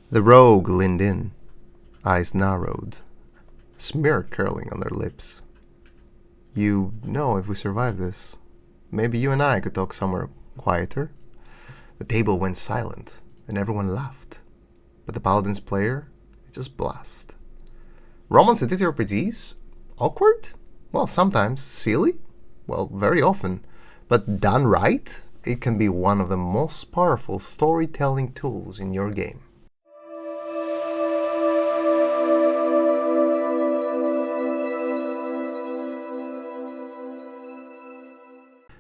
The rogue leaned in, eyes narrowed, smear curling on their lips. You know, if we survive this, maybe you and I could talk somewhere quieter. The table went silent, and everyone laughed. But the Paladin's player, it just blasted. Romance in TTRPGs? Awkward? Well, sometimes. Silly? Well, very often. But done right, it can be one of the most powerful storytelling tools in your game.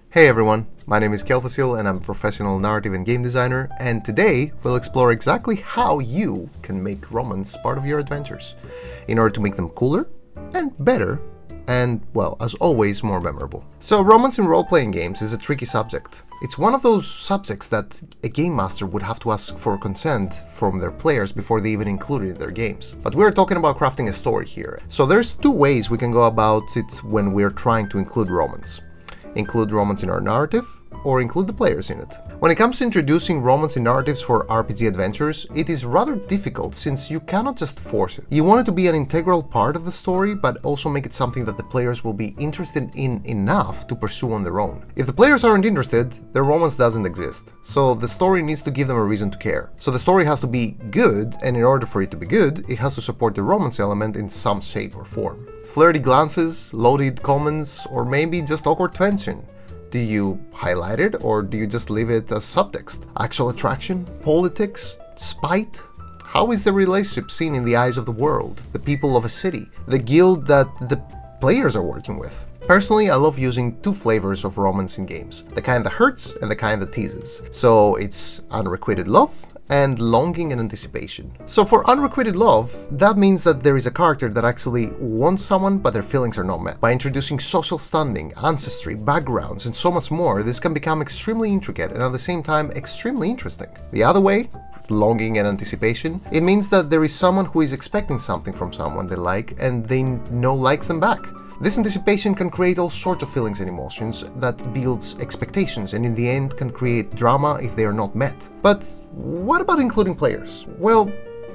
Hey everyone, my name is Kelfecil and I'm a professional narrative and game designer, and today we'll explore exactly how you can make romance part of your adventures in order to make them cooler and better and, well, as always, more memorable. So romance in role-playing games is a tricky subject. It's one of those subjects that a game master would have to ask for consent from their players before they even include it in their games. But we're talking about crafting a story here. So there's two ways we can go about it when we're trying to include romance. Include romance in our narrative, or include the players in it. When it comes to introducing romance in narratives for RPG adventures, it is rather difficult since you cannot just force it. You want it to be an integral part of the story, but also make it something that the players will be interested in enough to pursue on their own. If the players aren't interested, the romance doesn't exist. So the story needs to give them a reason to care. So the story has to be good, and in order for it to be good, it has to support the romance element in some shape or form. Flirty glances, loaded comments, or maybe just awkward tension. Do you highlight it, or do you just leave it as subtext? Actual attraction? Politics? Spite? How is the relationship seen in the eyes of the world, the people of a city, the guild that the players are working with? Personally, I love using two flavors of romance in games, the kind that hurts and the kind that teases. So it's unrequited love and longing and anticipation. So for unrequited love, that means that there is a character that actually wants someone but their feelings are not met. By introducing social standing, ancestry, backgrounds, and so much more, this can become extremely intricate and at the same time extremely interesting. The other way, longing and anticipation, it means that there is someone who is expecting something from someone they like and they know likes them back. This anticipation can create all sorts of feelings and emotions that builds expectations and in the end can create drama if they are not met. But what about including players? Well,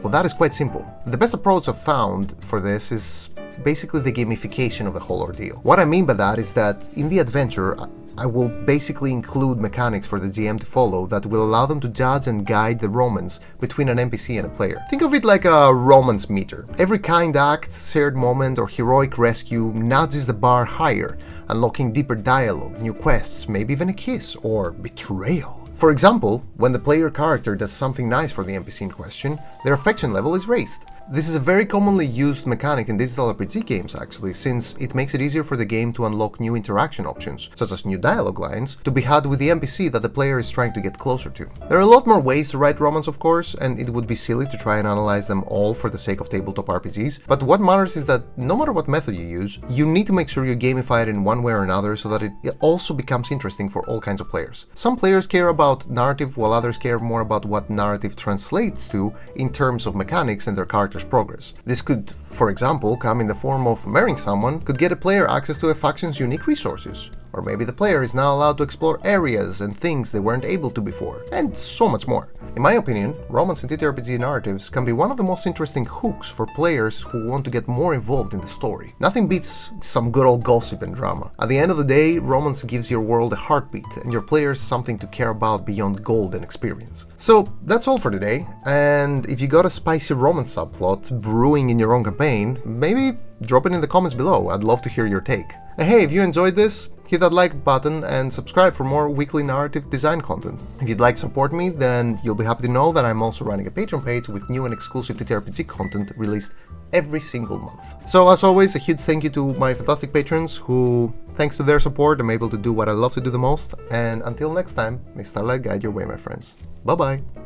that is quite simple. The best approach I've found for this is basically the gamification of the whole ordeal. What I mean by that is that in the adventure, I will basically include mechanics for the GM to follow that will allow them to judge and guide the romance between an NPC and a player. Think of it like a romance meter. Every kind act, shared moment, or heroic rescue nudges the bar higher, unlocking deeper dialogue, new quests, maybe even a kiss, or betrayal. For example, when the player character does something nice for the NPC in question, their affection level is raised. This is a very commonly used mechanic in digital RPG games actually, since it makes it easier for the game to unlock new interaction options, such as new dialogue lines, to be had with the NPC that the player is trying to get closer to. There are a lot more ways to write romance of course, and it would be silly to try and analyze them all for the sake of tabletop RPGs, but what matters is that no matter what method you use, you need to make sure you gamify it in one way or another so that it also becomes interesting for all kinds of players. Some players care about narrative while others care more about what narrative translates to in terms of mechanics and their character's progress. This could, for example, come in the form of marrying someone could get a player access to a faction's unique resources. Or maybe the player is now allowed to explore areas and things they weren't able to before, and so much more. In my opinion, romance and TTRPG narratives can be one of the most interesting hooks for players who want to get more involved in the story. Nothing beats some good old gossip and drama. At the end of the day, romance gives your world a heartbeat and your players something to care about beyond gold and experience. So that's all for today, and if you got a spicy romance subplot brewing in your own campaign, maybe drop it in the comments below. I'd love to hear your take. And hey, if you enjoyed this, hit that like button and subscribe for more weekly narrative design content. If you'd like to support me, then you'll be happy to know that I'm also running a Patreon page with new and exclusive TTRPG content released every single month. So as always, a huge thank you to my fantastic patrons who, thanks to their support, I'm able to do what I love to do the most. And until next time, may Starlight guide your way, my friends. Bye bye.